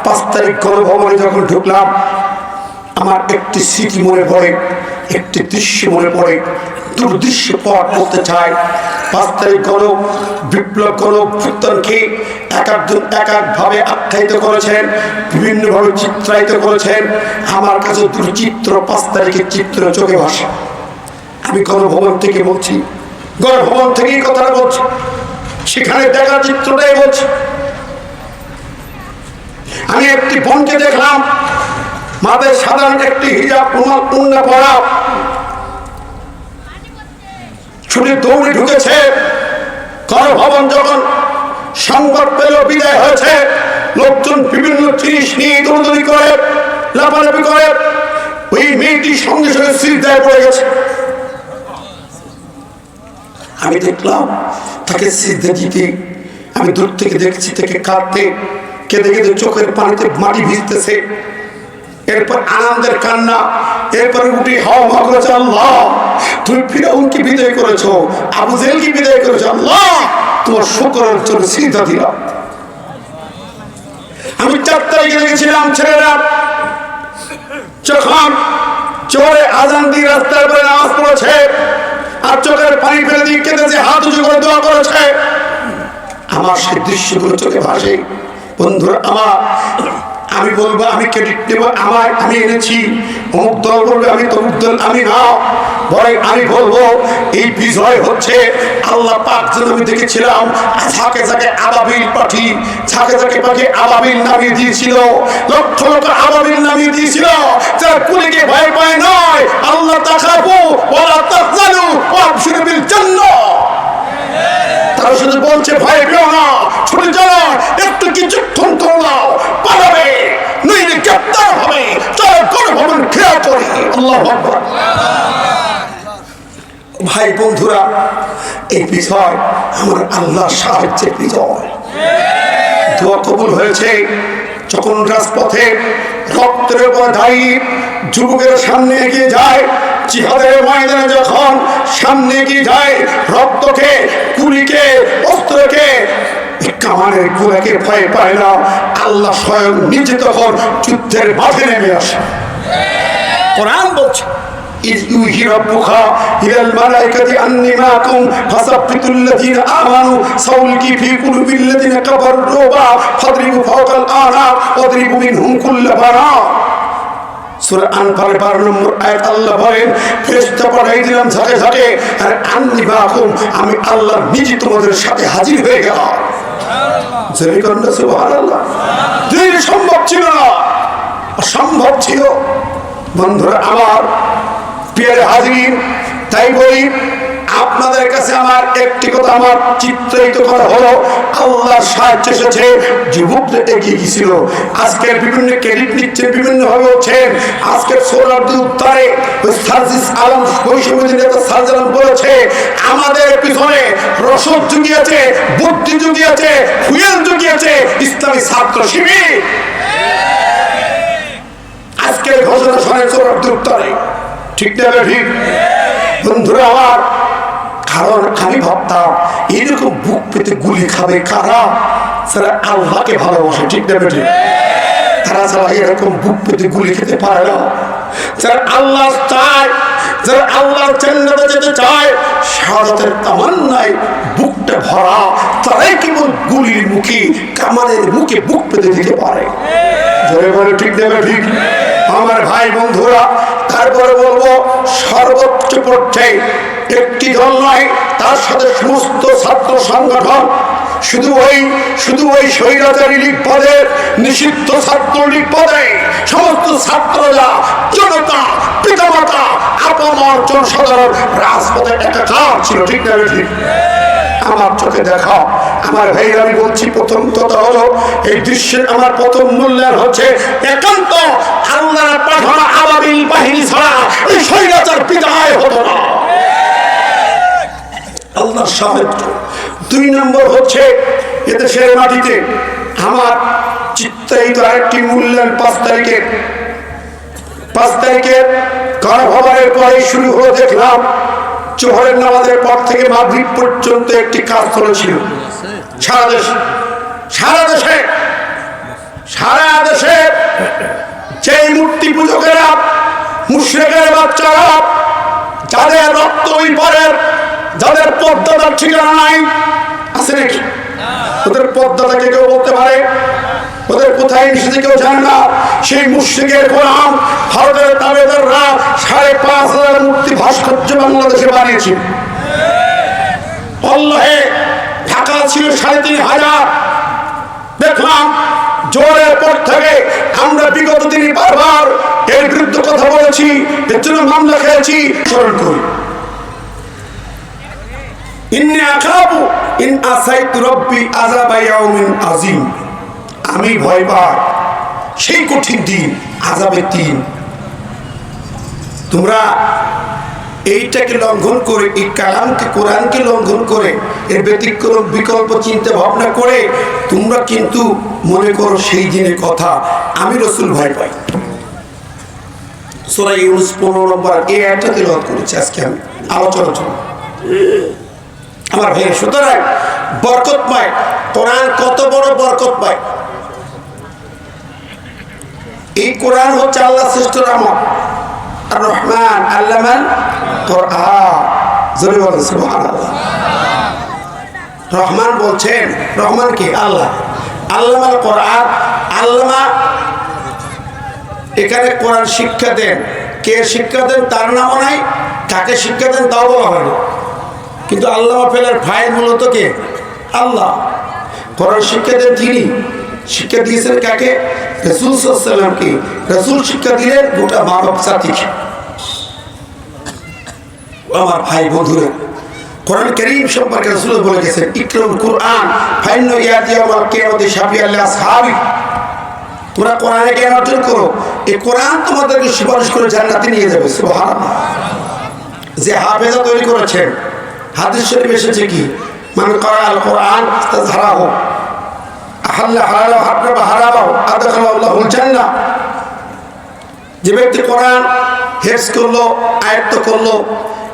5 তারিখ গণভবনে যখন ঢুকলাম, আমার একটি স্মৃতি মনে পড়ে, একটি দৃশ্য মনে পড়ে, দুর্দৃশ্য পথ বলতে চাই। 5 তারিখ বিপ্লব গণঅভ্যুত্থানকে এক একজন এক একভাবে আখ্যায়িত করেছেন, বিভিন্নভাবে চিত্রায়িত করেছেন। আমার কাছে দুর্চিত্র 5 তারিখের চিত্র চোখে ভাসে। আমি গণভবন থেকে বলছি, গণভবন থেকেই কথাটা বলছি, সেখানে দেখা চিত্রটাই বলছি। আমি একটি বোনকে দেখলাম, মাথায় সাধারণ একটি হিজাব উন্না পড়া, ছুটে দৌড়ে ঢুকেছে। গণভবন যখন সংবাদ পেল বিদায় হয়েছে, লোকজন বিভিন্ন জিনিস নিয়ে দৌড়দৌড়ি করে, লাফালাফি করে, ওই মেয়েটি সঙ্গে সঙ্গে সিজদায় পড়ে গেছে। আমি দেখলাম তাকে সিজদা দিতে, আমি দূর থেকে দেখছি তাকে কাঁদতে, কেঁদে কেঁদে চোখের পানিতে মাটি ভিজতেছে। এরপর আনন্দের কান্না, এরপর উঠে হাওয়া মা করেছে, আল্লাহ তুমি ফিরাউনকে বিদায় করেছো, আবু জেহেলকে বিদায় করেছো, আল্লাহ তোমার শুকরের জন্য সিজদা দিলাম। আমি 4 তারিখে দেখেছিলাম ছেলেরা যখন চোরে আজান দিয়ে রাস্তার উপরে নামাজ পড়েছে আর চোখের পানি ফেলে দিয়ে কেঁদেছে, হাত উঁচু করে দোয়া করেছে। আমার সেই দৃশ্যগুলো চোখে ভাসে। বন্ধুরা আমার, আমি বলবো আমি ক্রেডিট নেব, আমি এনেছি, অমুক দল বলবে আমি তমুক দল, আমি না, বরং আমি বলবো এই বিজয় হচ্ছে আল্লাহ পাক। যেন আমি দেখেছিলাম ঝাঁকে ঝাঁকে আবাবিল পাখি, ঝাঁকে ঝাঁকে পাখি আবাবিল নামিয়ে দিয়েছিল, লক্ষ লক্ষ আবাবিল নামিয়ে দিয়েছিল, যারা কুলিকে ভয় পায় নয়, আল্লাহ তাখাফু ওয়ালা তাহজানু ওয়াবশিরু বিল জান্নাহ। তারা শুধু বলছে ভয় পেও না, ছুটে যাও, একটু কিছুক্ষণ করলাও, পালাবে, নইলে গ্রেফতার হবে। চলো গণভবন ঘেরাও করি। আল্লাহু আকবার। ভাই বন্ধুরা, এই বিজয় আমার আল্লাহর সাহায্যের বিজয়। দোয়া কবুল হয়েছে। যখন রাজপথে রক্তের উপর দাঁড়িয়ে যুবকের সামনে এগিয়ে যায়, জিহাদের ময়দানে যখন সামনে এগিয়ে যায়, রক্তকে, গুলিকে, অস্ত্রকে, কামানের গুলাকে ভয় পায় না। আল্লাহ স্বয়ং নিজে তখন যুদ্ধের মাঠে নেমে আসে। কোরআন বলছে, إذ يوحي ربك إلى الملائكة أني معكم فثبتوا الذين آمنوا سألقي في قلوب الذين كفروا الرعب فاضربوا فوق الأعناق واضربوا منهم كل بنان। সূরা আনফাল 12 নম্বর আয়াত আল্লাহ বলেন, ফেরেশতা পাঠিয়ে দিলাম ঝাঁকে ঝাঁকে, আর আন্নি মাকুম, আমি আল্লাহ নিজে তোমাদের সাথে হাজির হয়ে গেলাম। সুবহানাল্লাহ, সুবহানাল্লাহ। দিন সম্ভব ছিল না, অসম্ভব ছিল। বন্ধুরা আমার, প্রিয় হাজির, তাই বলি আপনাদের কাছে আমার একটি কথা আমার চিত্রায়িত করা হলো, আল্লাহর সাহায্য এসেছে, যুবকদের এগিয়ে গিয়েছিল। আজকের বিভিন্ন ক্রেডিট নিচ্ছে, বিভিন্ন ভাবে হচ্ছেন। আজকের সোহরাওয়ার্দী উত্তরে সার্জিস আলম, বৈষম্য নেতা সার্জিস আলম বলেছে, আমাদের পিছনে রসদ জুগিয়েছে, বুদ্ধি জুগিয়েছে, ফুয়েল জুগিয়েছে ইসলামী ছাত্র শিবির। আজকের ঘোষণা শোনেন সোহরাওয়ার্দী উত্তরে, ঠিক না? ঠিক বন্ধুরা আমার, কারণ আমি ভাবতাম এরকম বুক পেতে গুলি খাবে কারা? যারা আল্লাহকে ভালোবাসে, ঠিক না? ঠিক তারা ছাড়া এরকম বুক পেতে গুলি খেতে পারে না। যারা আল্লাহ চায়, যারা আল্লাহর জান্নাতে যেতে চায়, শাহাদাতের তামান্নায় বুকটা ভরা, তারাই কেবল গুলির মুখে, কামানের মুখে বুক পেতে দিতে পারে। জোরে বলে ঠিক না? ঠিক আমার ভাই বন্ধুরা, তারপরে বলবো সর্বোচ্চ পর্যায়ে একটি দল নয়, তার সাথে সমস্ত ছাত্র সংগঠন, শুধু ওই স্বৈরাচারী লীগ পদে, নিষিদ্ধ ছাত্রলীগ পদে সমস্ত ছাত্ররা, জনতা, পিতামাতা, আপামর জনসাধারণ রাজপথে একাকার ছিল, ঠিক না? ঠিক আমার চোখে দেখা। আমার ভাই, আমি বলছি, প্রথম কথা হলো এই দৃশ্যের আমার প্রথম মূল্যায়ন হচ্ছে একান্ত আল্লাহর পাঠানো আবাবিল বাহিনী ছাড়া এই স্বৈরাচার বিদায় হতো না। আল্লাহর সাহায্য। 2 নম্বর হচ্ছে এদেশের মাটিতে আমার চিত্রায়িত আরেকটি মূল্যায়ন 5 তারিখের গণভবনের পরে শুরু হলো। দেখলাম জোহরের নামাজের পর থেকে মাগরিব পর্যন্ত একটি কাজ চলেছিল সারা দেশে। সারা দেশে যেই মূর্তি পূজকেরা, মুশরিকের বাচ্চারা, যাদের রক্ত পরের, যাদের পর্দাদার ঠিকানা নাই, আছে নাকি? ওদের পর্দাটাকে কেউ বলতে পারে? ওদের কোথায় নিষেধে কেউ জানে না। সেই মুশরিকের গোলাম ভারতের তাবেদাররা ৫,৫০০ মূর্তি ভাস্কর্য বাংলাদেশে বানিয়েছে। অল্লাহে ঢাকা ছিল ৩,৫০০। দেখলাম জোরের পর থেকে আমরা বিগত দিনে বারবার এর বিরুদ্ধে কথা বলেছি, এর জন্য মামলা খেয়েছি। স্মরণ করি, ইন্নী আখাফু ইন আসাইতু রাব্বি আযাবা ইয়াউমিন আযীম। আমি ভয় পাই সেই কঠিন দিন, আযাবের দিন। তোমরা এইটাকে লঙ্ঘন করে, এই কালামকে, কোরআনকে লঙ্ঘন করে, এর ব্যতিক্রম বিকল্প চিন্তা ভাবনা করে তোমরা কিন্তু মনে করো সেই দিনের কথা। আমি রাসূল ভয় পাই। সূরা ইউনূস ১৫ নম্বর এই আয়াতটা তেলাওয়াত করেছি আজকে আমি আলোচনার জন্য। আমার ভাই, সুতরাং বরকতময় কোরআন কত বড় বরকতময়! এই কোরআন হচ্ছে আল্লাহর শ্রেষ্ঠ রহমত। আর রহমান আল্লামাল কোরআন, জোরে বলেন সুবহানাল্লাহ। রহমান বলছেন, রহমান কে? আল্লাহ। আল্লামাল কোরআন, আল্লামা এখানে কোরআন শিক্ষা দেন। কে শিক্ষা দেন তার নামও নাই, কাকে শিক্ষা দেন তাও বলা হয়নি। কিন্তু আল্লামা ফেলার ফাইল মূলত কে? আল্লাহ। কোরআন শিক্ষা দেন তিনি। শিক্ষা দিয়েছেন কাকে? রাসূল সাল্লাল্লাহু আলাইহি ওয়াসাল্লামকে। রাসূল শিক্ষা দিলেন গোটা মানব জাতিকে। আমার ভাই বন্ধুরা, কোরআন কারীম সম্পর্কে রাসূল বলে গেছেন, ইকরাউল কোরআন ফাইন্না ইয়াতি ইয়াউমাল কিয়ামাতি শাফিআল লিআসহাবি। তোমরা কোরআনে জ্ঞান অর্জন করো, এই কোরআন তোমাদেরকে সুপারিশ করে জান্নাতে নিয়ে যাবে। সুবহানাল্লাহ। যে হাফেজা তৈরি করেছেন, হাদিস শরীফ এসেছে কি, মান ক্বারাআল কোরআন তাযহারাহু আহাল্লা হালালাহু হারামা হারামাহু আদখালাহু আল্লাহুল জান্নাহ। যে ব্যক্তি কোরআন হেফজ করলো, আয়ত্ত করলো,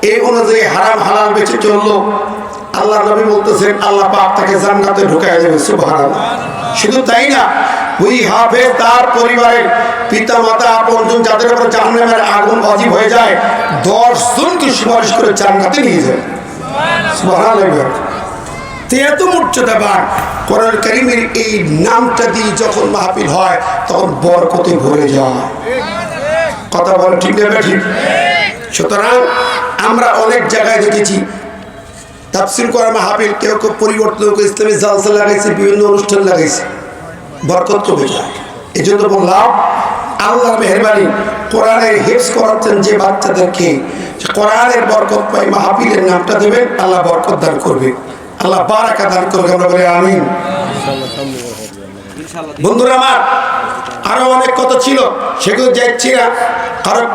এই অনুযায়ী হারাম হালাল বেঁচে চললো, আল্লাহ নবী বলতেছেন আল্লাহ পাক তাকে জান্নাতে ঢুকায় দেবে। সুবহানাল্লাহ। শুধু তাই না, ওই হাফেজ তার পরিবারের পিতা মাতা আপনজন যাদের উপর জাহান্নামের আগুন ওয়াজিব হয়ে যায়, ১০ জনকে সুপারিশ করে জান্নাতে নিয়ে যায়। সুবহানাল্লাহ। এত মর্যাদাবান কোরআন কারীমের এই নামটা দিয়ে যখন মাহফিল হয় তখন বরকতে ভরে যায়। কথা বলে ঠিক না ঠিক? সুতরাং আমরা অনেক জায়গায় দেখেছি তাফসীর করা মাহফিল, কেউ কেউ পরিবর্তন করে ইসলামী জালসা লাগাইছে, বিভিন্ন অনুষ্ঠান লাগাইছে, বরকত কমে যায়। এই জন্য বললাম আল্লাহর মেহেরবানি, কোরআনের হিফজ করাচ্ছেন যে বাচ্চাদেরকে, কোরআনের বরকত পাই, মাহফিলের নামটা দেবেন, আল্লাহ বরকত দান করবে, আল্লাহ বারাকা দান করবে। আমরা বলি আমিন। বন্ধুরা আমার, আরো অনেক কথা ছিল, সেগুলো যাচ্ছি না, কারণ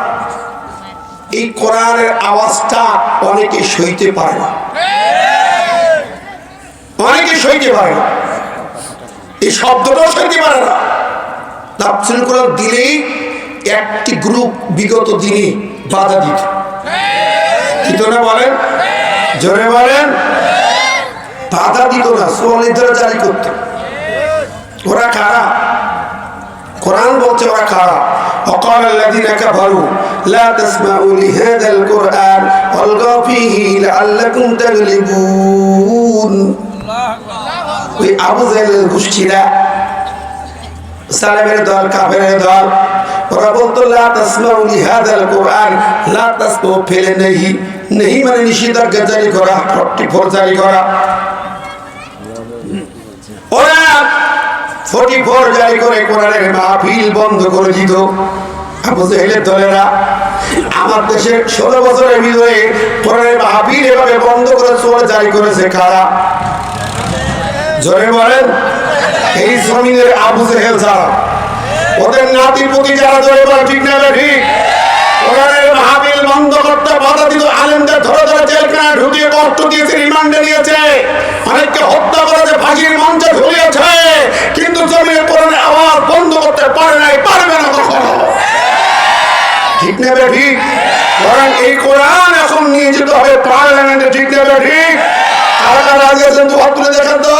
এই কোরআনের আওয়াজটা অনেকে সইতে পারে না, অনেকে সইতে পারে না, এই শব্দটাও সইতে পারে না। তাফসীর কোরআন দিলেই একটি গ্রুপ বিগত দিনে বাধা দিত, দিত না? বলেন, জোরে বলেন। বাধা দিত না, সুনির্ধারণ জারি করত। ওরা কারা? কোরআন বলছে ওরা কারা? وقال الذين كفروا لا تسمعوا لهذا القرآن والغوا فيه لعلكم تغلبون। ওই আবু জাহেলের গোষ্ঠীরা, সালেমের দল, কাফেরের দল, ওরা বলতো লা তাসমাউ লিহাযাল কোরআন, লা তাসমাউ ফেলে নেহি মানে নিষেধাজ্ঞা জারি করা, 44 জারি করা। ওরা 44 জারি করে কোরআনের মাহফিল বন্ধ করে দিত। আবু জাহেলের দলেরা আমার দেশে 16 বছরের ভিতরে কোরআনের মাহফিল এভাবে বন্ধ করে সূরা জারি করেছে কারা? জোরে বলেন। এই জমিনের আবু জাহেল যারা, ওদের নাতি পুতি যারা, জোরে বলেন ঠিক না ঠিক? কোরআনের মাহফিল বন্ধ করতে বাধা দিত, আলেমদের ধরে ধরে জেলখানায় ঢুকিয়ে কষ্ট দিয়েছে, রিমান্ডে নিয়েছে, অনেককে হত্যা করেছে, ফাঁসির মঞ্চে ঝুলিয়েছে, কিন্তু জমিনের কোরআনের আওয়াজ বন্ধ করতে পারে নাই, পারবে না কখনো। ঠিক না ঠিক? কারণ এই কোরআন এখন নিয়ে যেতে হবে পার্লামেন্টে। ঠিক না ঠিক? কারা কারা রাজি আছেন তো হাত তুলে দেখান তো।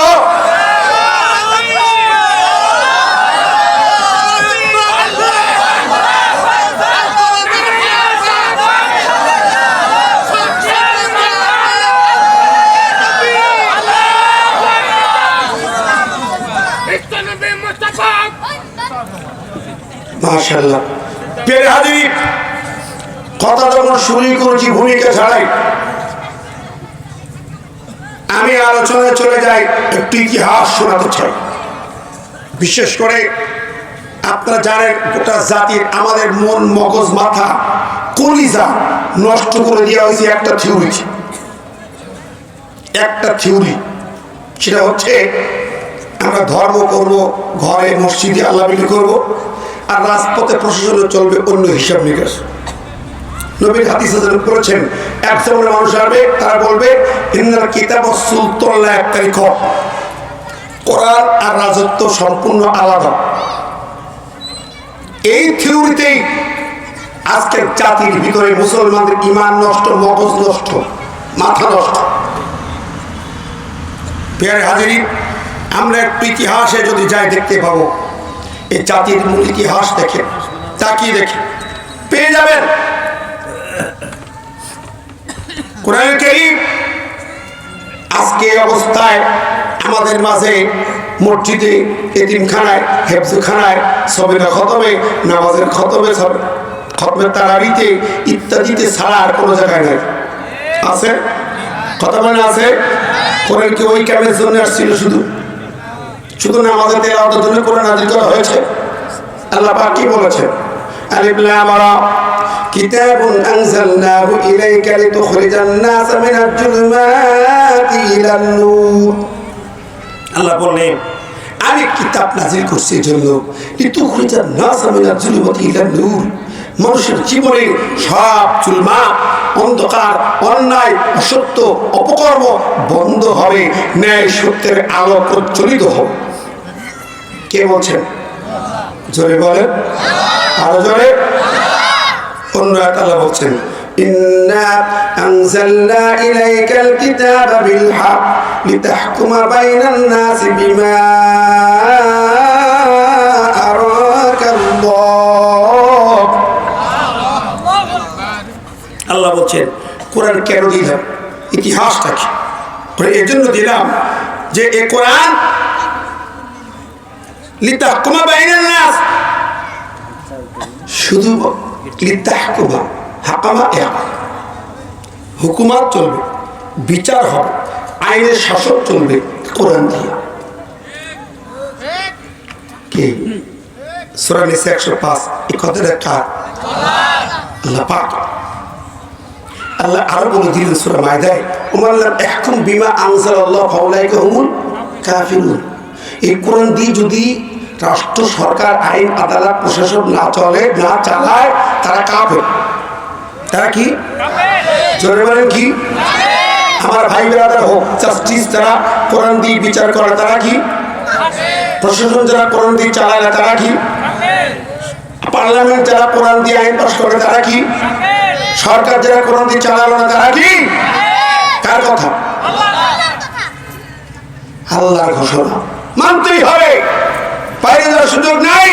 মাশাআল্লাহ। প্রিয় হাজির, কথা যখন শুরু করেছি ভূমিকা ছাড়াই, আমি আলোচনায় চলে যাই, একটু ইতিহাস শোনাতে চাই। বিশেষ করে আপনারা জানেন গোটা জাতির, আমাদের মন মগজ মাথা কলিজা নষ্ট করে দেওয়া হয়েছে একটা থিওরি। সেটা হচ্ছে আমরা ধর্ম করব, ঘরে মসজিদে আল্লাহ বিলি করব, আর রাজপথে প্রশাসনে চলবে অন্য হিসাব নিকাশ। নবীর হাদিসে বলেছেন, এক সময় মানুষ আসবে, তারা বলবে ইন্নাল কিতাব সুলতান লা ইয়াক্তারিক, কোরআন আর রাজত্ব সম্পূর্ণ আলাদা। এই থিওরিতেই আজকের জাতির ভিতরে মুসলমানদের ঈমান নষ্ট, মগজ নষ্ট, মাথা নষ্ট। প্রিয় হাজিরিন, আমরা একটু ইতিহাসে যদি যাই দেখতে পাবো, এই জাতির মূল ইতিহাস দেখে তাকিয়ে দেখে পেয়ে যাবেন। কোরআন কারীম আজকে অবস্থায় আমাদের মাঝে মসজিদে, এতিমখানায়, হেফজখানায়, সবিরা খতমে, নামাজের খতমে, খতমের তারাবিতে ইত্যাদিতে ছাড়া আর কোনো জায়গায় নাই। আছে কথা মানে আছে? কোরআন কি ওই কামের জন্য আসছিল? শুধু নামাজের তেলাওয়াতের জন্য কোরআন নাযিল করা হয়েছে? আল্লাহ পাক কি বলেছেন? আলিফ লাম রা কিতাবুন আনজালনাহু ইলাইকা লিতুখরিজান নাস মিনাজ জুলুমাতি ইলান নূর। আল্লাহ বললেন, আমি কিতাব নাযিল করছি এর জন্য, লিতুখরিজান নাস মিনাজ জুলুমাতি ইলান নূর, মানুষের জীবনে সব জুলমাত, অন্ধকার, অন্যায়, অসত্য, অপকর্ম বন্ধ হবে, ন্যায় সত্যের আলো প্রজ্বলিত হবে। কে বলছেন? জোরে বলেন, আরো জোরে। অন্য এক আল্লাহ বলছেন, ইন্না আনজালনা ইলাইকাল কিতাবা বিল হক লিতাহকুমা বাইনান নাসি বিমা আরাকাল্লাহ। আল্লাহ বলছেন, কোরআন কেন দিলাম? ইতিহাসটা কি? এই জন্য দিলাম যে এ কোরআন লিতাহকুমা বাইনান নাস, শুধু লিতাহকুমা, হাকামা এক, হুকুমাত চলবে, বিচার হবে, আইনের শাসন চলবে কোরআন দিয়ে। কে? সূরা নিসা 105। এই কথাটা কার? আল্লাহ পাক। আল্লাহ আরো বলে দিলেন সূরা মায়দায়, ওমান লাম ইয়াহকুম বিমা আনজালাল্লাহু ফাউলাইকা হুমুল কাফিরুন। এই কোরআন দিয়ে যদি রাষ্ট্র, সরকার, আইন, আদালত, প্রশাসন না চলে, না চালায়, তারা কাফের। তারা কি? জোরে বলেন কি? আমার ভাই ব্রাদার হোক, জাস্টিস যারা কোরআন দিয়ে বিচার করে তারা কি? প্রশাসন যারা কোরআন দিয়ে চালায় না তারা কি? পার্লামেন্ট যারা কোরআন দিয়ে আইন পাস করে তারা কি? সরকার যারা কোরআন দিয়ে চালালো না তারা কি? কার কথা? আল্লাহর ঘোষণা, মানতেই হবে, বাইরে যাওয়ার সুযোগ নাই।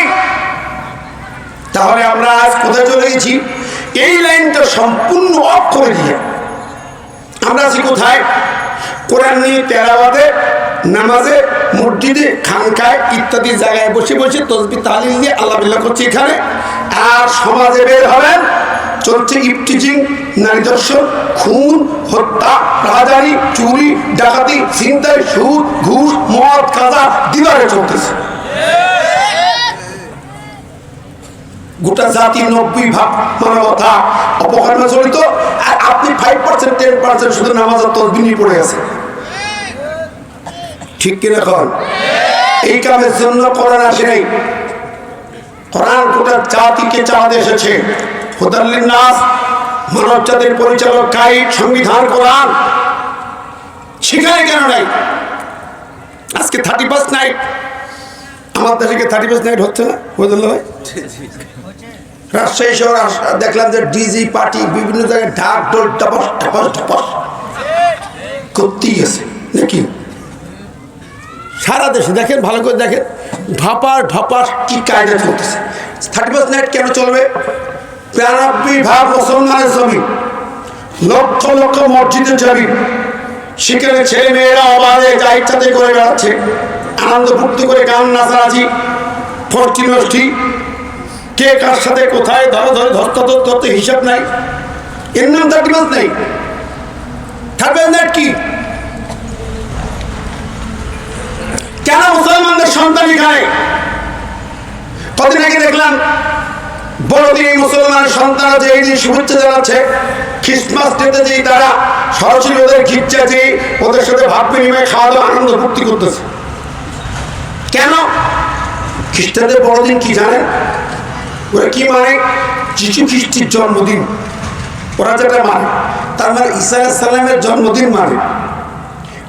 তাহলে আমরা আজ কোথায় চলে গেছি? এই লাইনটা সম্পূর্ণ অফ করে দিয়ে আমরা আছি কোথায়? কোরআন নিয়ে তেলাওয়াতে, নামাজে, মসজিদে, খানকায় ইত্যাদি জায়গায় বসে বসে তসবিহ তাহলিল দিয়ে আল্লাহ বিল্লাহ করছে এখানে। আর সমাজে বের হবেন, চলছে ইফটিজিং, নারী দর্শন, খুন, হত্যা, রাহাজানি, চুরি, ডাকাতি, ছিনতাই, সুদ, ঘুষ, মদ, গাঁজা দিবারে চলতেছে। গোটা জাতি 90% মানবতা অপকর্মে জড়িত, আর আপনি 5% 10% শুধু নামাজ আর তসবিহ নিয়ে পড়ে আছে। ঠিক কিনা কন? এই কামের জন্য কোরআন আসে নাই। কোরআন গোটা জাতিকে চালাতে এসেছে। হুদাল লিন্নাস, মানব জাতির পরিচালক, গাইড, সংবিধান কোরআন। সেখানে কেন নাই? আজকে 31 নাইট, আমার দেশে 31 নাইট হচ্ছে না? হুদাল্লাহ ভাই, রাজশাহী শহর দেখলাম যে ডিজি পার্টি বিভিন্ন জায়গায় ঢাক ঢোল টপস টপস টপস করতেই আছে নাকি? সারা দেশে দেখেন, ভালো করে দেখেন, ঢপাস ঢপাস কি কায়দা চলতেছে। 31 নাইট কেন চলবে? 93% মুসলমানের জমি, লক্ষ লক্ষ মসজিদের জমি, সেখানে ছেলে মেয়েরা অবাধে যা ইচ্ছাতে করে বেড়াচ্ছে, আনন্দ ফুর্তি করে গান নাচানাচি, ফষ্টি নষ্টি, কে কার সাথে কোথায় ধরতে হিসাব নাই। এর নাম দাঁড়িবাজ নেই। থাকবেন না কি? কেন মুসলমানদের সন্তানই খায়? কদিন আগে দেখলাম বড়দিন এই মুসলমানের সন্তান আছে, এই যে শুভেচ্ছা জানাচ্ছে, খ্রিস্টমাস ডেতে যেই তারা সরাসরি ওদের খিচ্ছে যে ওদের সাথে ভাব বিনিময়ে খাওয়া দাওয়া আনন্দ ভর্তি করতেছে। কেন? খ্রিস্টানদের বড়দিন কি জানেন? ওরা কি মানে? যিশু খ্রিস্টের জন্মদিন ওরা যেটা মানে, তার মানে ঈসা আলাইহিস সালামের জন্মদিন মানে।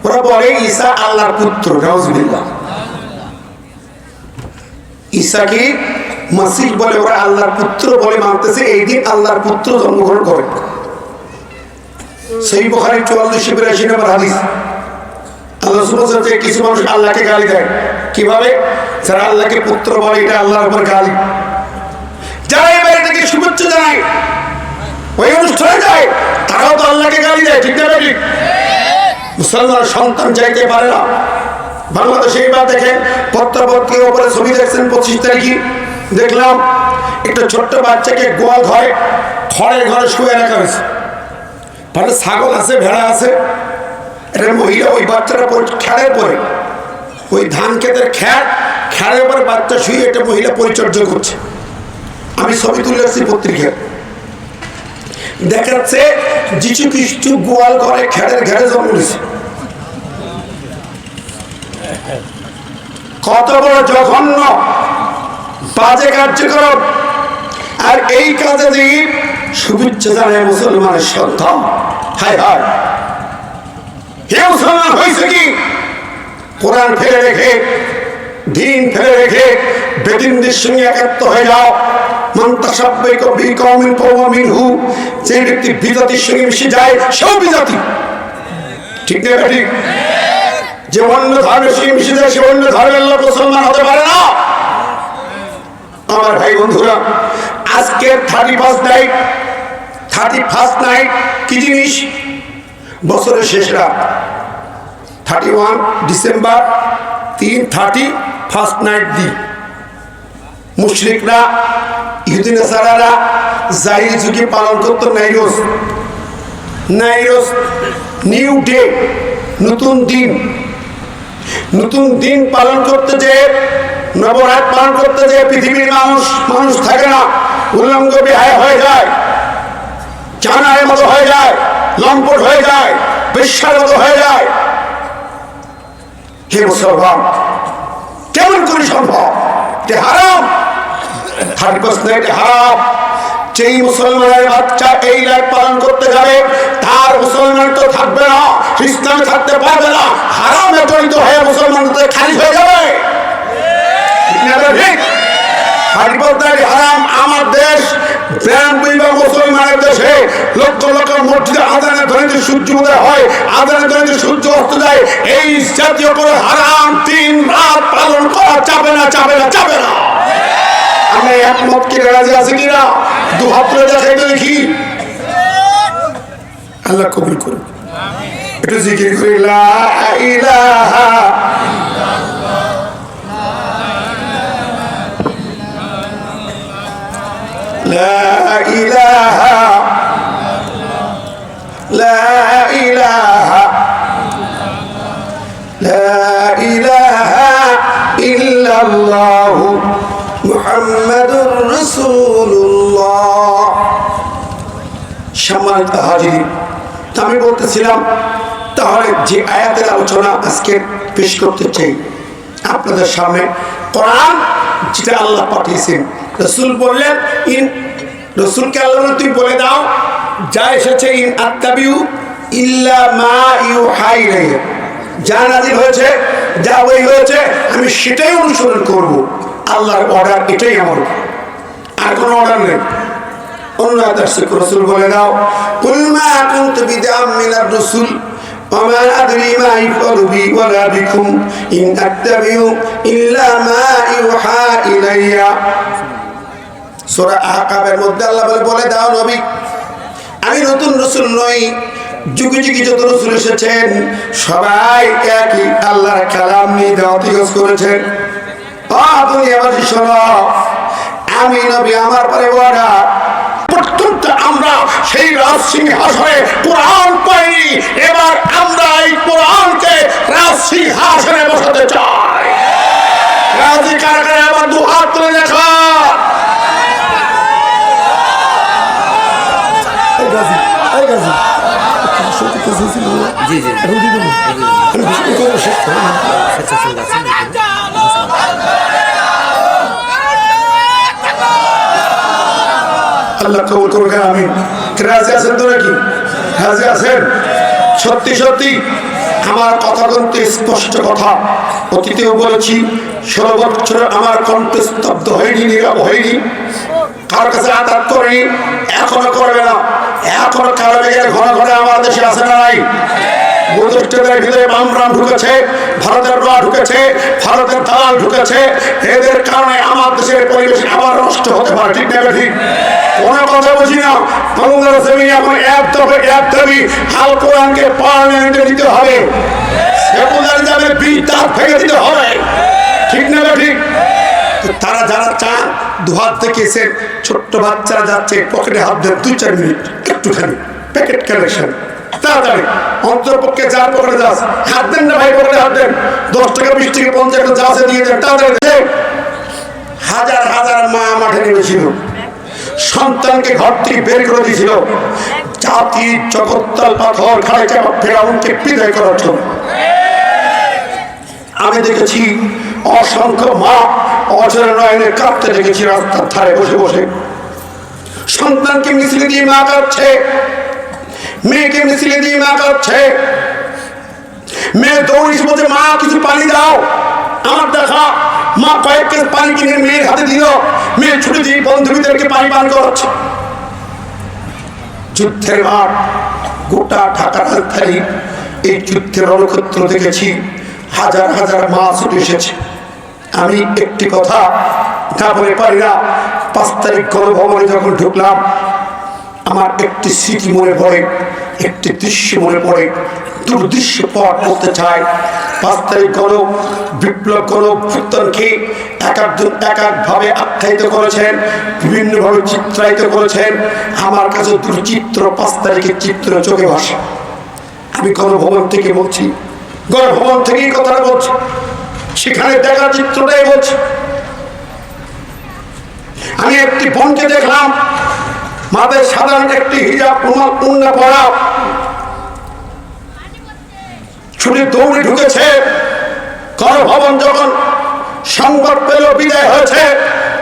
ওরা বলে ঈসা আল্লাহর পুত্র। নাউজুবিল্লাহ। ঈসাকে মাসিহ বলে, ওরা আল্লাহর পুত্র বলে মানতেছে। এই দিন আল্লাহর পুত্র জন্মগ্রহণ করে। সহিহ বুখারী 4482 নম্বর হাদিস। আল্লাহ সুবহানাহু ওয়া তাআলা কিছু মানুষ আল্লাহকে গালি দেয়। কিভাবে? যারা আল্লাহকে পুত্র বলে, এটা আল্লাহর উপর গালি। যারা এই বাড়িটাকে শুভেচ্ছা জানায়, ওই অনুষ্ঠানে যায়, তারাও তো আল্লাহকে গালি দেয়। ঠিক না? ঠিক। মুসলমান সন্তান চাইতে পারে না। বাংলাদেশে এইবার দেখেন, পত্রপত্রিকার উপরে ছবি দেখছেন 25 তারিখে দেখলাম একটা ছোট্ট বাচ্চাকে গোয়াল ঘরে খড়ের ঘরে শুয়ে রাখা হয়েছে। মানে ছাগল আছে, ভেড়া আছে, এটা মহিলা ওই বাচ্চাটা খ্যাড়ের পরে, ওই ধান ক্ষেতের খ্যাড়ের পরে বাচ্চা শুয়ে একটা মহিলা পরিচর্যা করছে। আমি ছবি তুলে আসছি পত্রিকায়, দেখাচ্ছে যিশু খ্রিস্ট গোয়াল ঘরে খ্যাড়ের ঘেরে জন্ম নিয়েছে। কত বড় জঘন্য বাজে কার্যক্রম! আর এই কাজে দিয়ে শুভেচ্ছা জানায় মুসলমানের সন্তান। হায় হায়, হে মুসলমান হয়েছে কি? কোরআন ফেলে রেখে, দিন ফেলে রেখে বেদিনদের সঙ্গে একাত্ম হয়ে যাও। যে ব্যক্তি বিজাতির সঙ্গে মিশে যায় সেও বিজাতি। ঠিক না? ঠিক। যে অন্য ধর্মের সঙ্গে মিশে যায় সে অন্য ধর্মের লোক, মুসলমান হতে পারে না। আমার ভাই বন্ধুরা, আজকের 31st নাইট কি জিনিস? বছরের শেষ রাত, 31 ডিসেম্বর, 31st নাইট দিন। মুশরিকরা, ইহুদি নাসারারা জাহিরি যুগে পালন করতো নাইরোজ, নিউ ডে, নতুন দিন পালন করতে যে, নবরাত পালন করতে যে পৃথিবীর মানুষ থাকে না, উলঙ্গ বিহায় হয়ে যায়, জানার মতো হয়ে যায়, লম্পট হয়ে যায়, বেশ্যার মতো হয়ে যায়। হে মুসলমান, কেমন করে সম্ভব? এটা হারাম। 31st নাইট হারাম। যেই মুসলমানের বাচ্চা এই রাত পালন করতে যাবে, তার মুসলমান তো থাকবে না, ইসলামে থাকতে পারবে না, হারামে জড়িত হয়ে মুসলমান খারিজ হয়ে যাবে। ঠিক? 31st নাইট হারাম। আমার দেশ 92 মুসলমানের দেশে লক্ষ লক্ষ মসজিদে আজানের ধ্বনিতে সূর্য উদয় হয়, আজানের ধ্বনিতে সূর্য অস্ত যায়। এই জাতীয় করে হারাম 3 রাত পালন করা যাবে না, যাবে না, যাবে না। আমি একমত কি রাজি আছে কিনা? দু হাত তুলে দেখাইতে দেখি। আল্লাহ কবুল করুন। একটু জিকির করি, লা ইলাহা লা ইলাহা লা ইলাহা লা ইলাহা ইল্লাল্লাহু মুহাম্মাদুর রাসূলুল্লাহ। সম্মানিত হাজির, আমি বলতেছিলাম, তাহলে যে আয়াতের আলোচনা আজকে পেশ করতে চাই আপনাদের সামনে, কোরআন যেটা আল্লাহ পাঠিয়েছেন, রাসূল বললেন, রাসূলকে আল্লাহ বলেন, তুই বলে দাও যা এসেছে, ইন আত্তাবিউ ইল্লা মা ইউহা ইলাইয়া, যা নাযিল হয়েছে, যা ওহী হয়েছে, আমি সেটাই অনুসরণ করব। আল্লাহর অর্ডার এটাই আমার, আর কোনো অর্ডার নেই। অন্য আদর্শে রাসূল বলে দাও, কুল মা কুনতু বিদআম মিনার রাসূল ওয়া মা আদরি মা ইফআলু বি ওয়ালা বিকুম ইন আত্তাবিউ ইল্লা মা ইউহা ইলাইয়া। সূরা আহকাবের মধ্যে আল্লাহ বলে দাও নবী, আমি নতুন রাসূল নই, যুগে যুগে যত রাসূল এসেছেন সবাই একই আল্লাহর কালাম নিয়ে দাওয়াতি কাজ করেছেন। দুনিয়াবাসী শোনো, আমি নবী আমার পরে ওরা পর্যন্ত আমরা সেই রাজ সিংহাসনে কোরআন পাইনি, এবার আমরা এই কোরআনকে রাজ সিংহাসনে বসাতে চাই। রাজি কারা কারা আবার দু হাত তুলে দেখা। জি জি আল্লাহ কবুল করুন। আমি রাজি আছেন তো নাকি? রাজি আছেন? সত্যি সত্যি আমার কথা কিন্তু স্পষ্ট কথা, অতীতেও বলেছি, 16 বছর আমার কণ্ঠ স্তব্ধ হয়নি, নীরব হয়নি, কারোর কাছে আঘাত করেনি, এখনো করবে না। এখনো কারো বেগে ঘন ঘন আমার দেশে আসে না নাই। বুদ্ধিস্টদের ভিতরে বামরাম ঢুকেছে, ভারতের র ঢুকেছে, ভারতের দালাল ঢুকেছে। এদের কারণে আমার দেশের পরিবেশ আবার নষ্ট হতে পারে। ঠিক না ঠিক? কোনো কথা বুঝি না। বাংলাদেশ এখন এক দাবি আল কোরআনকে পার্লামেন্টে দিতে হবে, সেকুলারিজমের বীজ তার ভেঙে দিতে হবে। ঠিক না ঠিক? তারা যারা চান দুহাত দেখেছে, ছোট্ট বাচ্চারা যাচ্ছে পকেটে হাত দেন 2-4 মিনিট, একটুখানি প্যাকেট কালেকশন তাড়াতাড়ি, অন্তরপক্ষে যার পকেটে যাস হাত দেন না ভাই, পকেটে হাত দেন, 10 টাকা 20 টাকা 50 টাকা যাচ্ছে দিয়ে দেন তাড়াতাড়ি। হাজার হাজার মা মাঠে নেমেছিল, সন্তানকে ঘর থেকে বের করে দিয়েছিল জাতি জগত্তাল পাথর খাড়ে চাপা ফেরাউনকে বিদায় করার জন্য। আমি দেখেছি অসংখ্য মা অজয় নয়নে কাঁদতে দেখেছি, রাস্তার ধারে বসে বসে সন্তানকে মিছিলে দিয়ে মা কাঁদছে, মেয়েকে মিছিলে দিয়ে মা কাঁদছে। মেয়ে দৌড়িস বলছে মা কিছু পানি দাও, আমার দেখা মা কয়েক কেস পানি কিনে মেয়ের হাতে দিল, মেয়ে ছুটে দিয়ে বন্ধুদেরকে পানি পান করাচ্ছে। যুদ্ধের মাঠ গোটা ঢাকার রাজধানী, এই যুদ্ধের রণক্ষেত্র দেখেছি, হাজার হাজার মা ছুটে এসেছে। আমি একটি কথা না বলে পারি না, 5 তারিখ গণভবনে যখন ঢুকলাম আমার একটি স্মৃতি মনে পড়ে, একটি দৃশ্য মনে পড়ে, দুর্দৃশ্য পথ বলতে চাই। 5 তারিখ বিপ্লব গণঅভ্যুত্থানকে এক একজন এক একভাবে আখ্যায়িত করেছেন, বিভিন্নভাবে চিত্রায়িত করেছেন। আমার কাছে দুর্চিত্র 5 তারিখের চিত্র চোখে ভাসে। আমি গণভবন থেকে বলছি, গণভবন থেকেই কথাটা বলছি, সেখানে দেখা চিত্রটাই বলছি। আমি একটি বোনকে দেখলাম, মাথায় সাধারণ একটি হিজাব উন্না পড়া, ছুটে দৌড়ে ঢুকেছে গণভবন। যখন সংবাদ পেল বিদায় হয়েছে,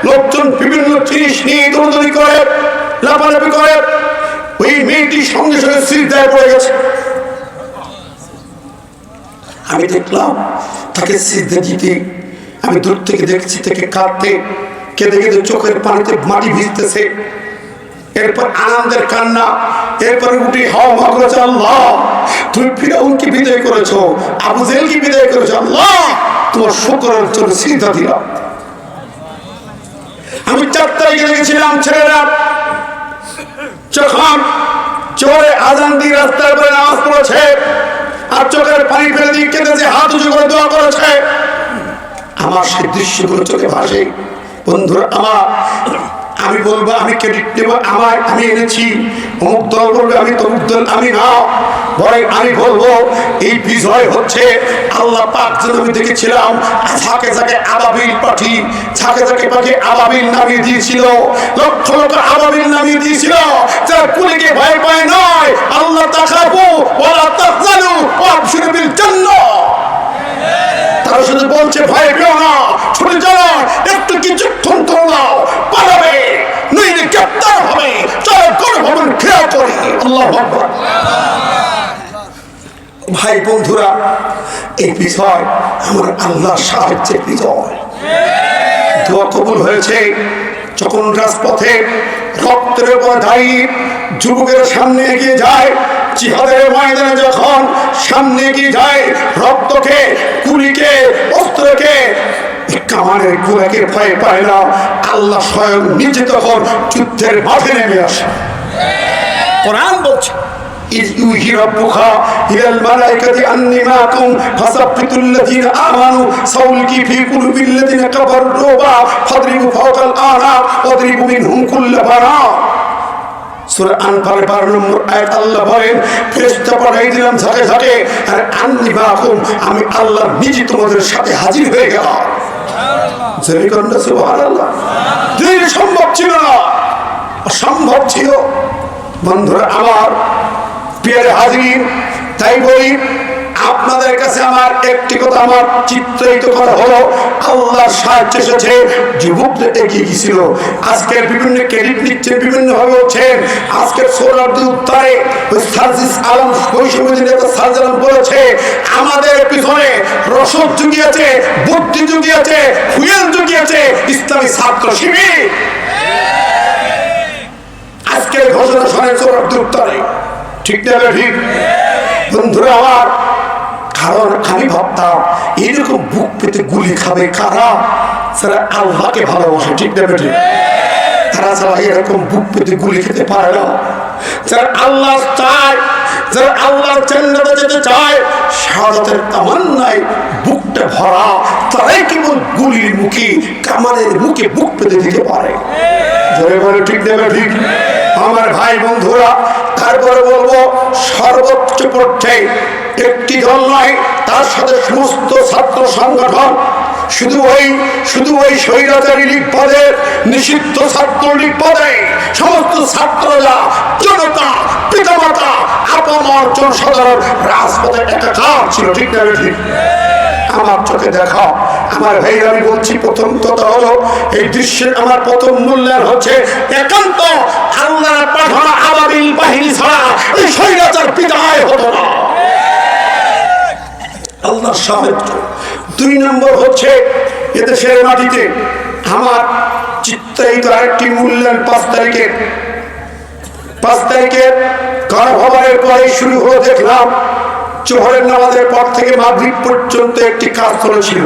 লোকজন বিভিন্ন জিনিস নিয়ে দৌড়দৌড়ি করে লাফালাফি করে, ওই মেয়েটি সঙ্গে সঙ্গে সিজদায় পড়ে গেছে। আমি দেখলাম তাকে সিজদা দিতে, আমি দূর থেকে দেখছি তাকে কাঁদতে, কেঁদে কেঁদে চোখের পানিতে মাটি ভিজতেছে। এরপর আনন্দের কান্না, এরপরে উঠে হাওয়া মা করেছে, আল্লাহ তুমি ফিরাউনকে বিদায় করেছো, আবু জেহেলকে বিদায় করেছো, আল্লাহ তোমার শুকরের জন্য সিজদা দিলাম। আমি 4 তারিখে দেখেছিলাম ছেলেরা যখন চোরে আজান দিয়ে রাস্তার উপরে নামাজ পড়েছে আর চোখের পানি ফেলে দিয়ে কেঁদেছে, হাত উঁচু করে দোয়া করেছে। আমার সেই দৃশ্যগুলো চোখে ভাসে। বন্ধুরা আমার, আমি বলবো আমি ক্রেডিট নেব, আমি এনেছি, অমুক দল বলবে আমি তমুক দল, আমি না, বরং আমি বলবো এই বিজয় হচ্ছে আল্লাহ পাক। যেন আমি দেখেছিলাম ঝাঁকে ঝাঁকে আবাবিল পাখি, ঝাঁকে ঝাঁকে পাখি আবাবিল নামিয়ে দিয়েছিল, লক্ষ লক্ষ আবাবিল নামিয়ে দিয়েছিল, যারা কুলিকে ভয় পায় নয়, আল্লাহ তাখাফু ওয়ালা তাহজানু ওয়াবশিরু বিল জান্নাহ। তারা শুধু বলছে ভয় পেও না, ছুটে যাও, একটু কিছুক্ষণ তোমরাও পালাবে, নইলে গ্রেফতার হবে। চলো গণভবন ঘেরাও করি। আল্লাহু আকবার। ভাই বন্ধুরা, এই বিজয় আমার আল্লাহর সাহায্যের বিজয়। দোয়া কবুল হয়েছে যখন রাজপথে রক্তের উপর দাঁড়িয়ে যুবকের সামনে এগিয়ে যায়, জিহাদের ময়দানে যখন সামনে এগিয়ে যায়, রক্তকে, গুলিকে, অস্ত্রকে, কামানের গুলাকে ভয় পায় না। আল্লাহ স্বয়ং নিজে তখন যুদ্ধের মাঠে নেমে আসে। কোরআন বলছে إذ يوحي ربك إلى الملائكة أني معكم فثبتوا الذين آمنوا سألقي في قلوب الذين كفروا الرعب فاضربوا فوق الأعناق واضربوا منهم كل بنان সূরা আনফাল 12 নম্বর আয়াত আল্লাহ বলেন ফেরেশতা পাঠিয়ে দিলাম ঝাঁকে ঝাঁকে আর আন্নি মাকুম আমি আল্লাহ নিজে তোমাদের সাথে হাজির হয়ে গেলাম সুবহানাল্লাহ সুবহানাল্লাহ দিন সম্ভব ছিল না অসম্ভব ছিল বন্ধুরা আমার প্রিয় হাজির তাই বলি আপনাদের কাছে আমার একটি কথা আমার চিত্রায়িত করা হলো আল্লাহর সাহায্য এসেছে যুবকদের এগিয়ে গিয়েছিল আজকের বিভিন্ন ক্রেডিট নিচ্ছে বিভিন্ন ভাবে হচ্ছেন আজকের সোহরাওয়ার্দী উত্তরে ওই সার্জিস আলম বৈষম্য নেতা সার্জিস আলম বলেছে আমাদের পিছনে রসদ জুগিয়েছে বুদ্ধি জুগিয়েছে ফুয়েল জুগিয়েছে ইসলামী ছাত্র শিবির আজকের ঘোষণা শোনেন সোহরাওয়ার্দী উত্তরে ঠিক না ঠিক বন্ধুরা আমার কারণ আমি ভাবতাম এরকম বুক পেতে গুলি খাবে কারা যারা আল্লাহকে ভালোবাসে ঠিক না ঠিক তারা ছাড়া এরকম বুক পেতে গুলি খেতে পারে না যারা আল্লাহ চায় যারা আল্লাহর জান্নাতে যেতে চায় শাহাদাতের তামান্নায় বুকটা ভরা তারাই কেবল গুলির মুখে কামানের মুখে বুক পেতে দিতে পারে জোরে বলে ঠিক না ঠিক আমার ভাই বন্ধুরা তারপরে বলবো সর্বোচ্চ পর্যায়ে একটি দল নয় তার সাথে সমস্ত ছাত্র সংগঠন শুধু ওই স্বৈরাচারী লীগ পদে নিষিদ্ধ ছাত্র লীগ পদে সমস্ত ছাত্ররা জনতা পিতামাতা আপামর জনসাধারণ রাজপথে একাকার ছিল ঠিক না ঠিক আমার চোখে দেখা আমার ভাই আমি বলছি প্রথম কথা হলো এই দৃশ্যের আমার প্রথম মূল্যায়ন হচ্ছে একান্ত আল্লাহর পাঠানো আবাবিল বাহিনী ছাড়া এই স্বৈরাচার বিদায় হতো না আল্লাহর সাহায্য দুই নম্বর হচ্ছে এদেশের মাটিতে আমার চিত্রায়িত আরেকটি মূল্যায়ন 5 তারিখের গণভবনের পরে শুরু হয়ে দেখলাম জোহরের নামাজের পর থেকে মাগরিব পর্যন্ত একটি কাজ চলেছিল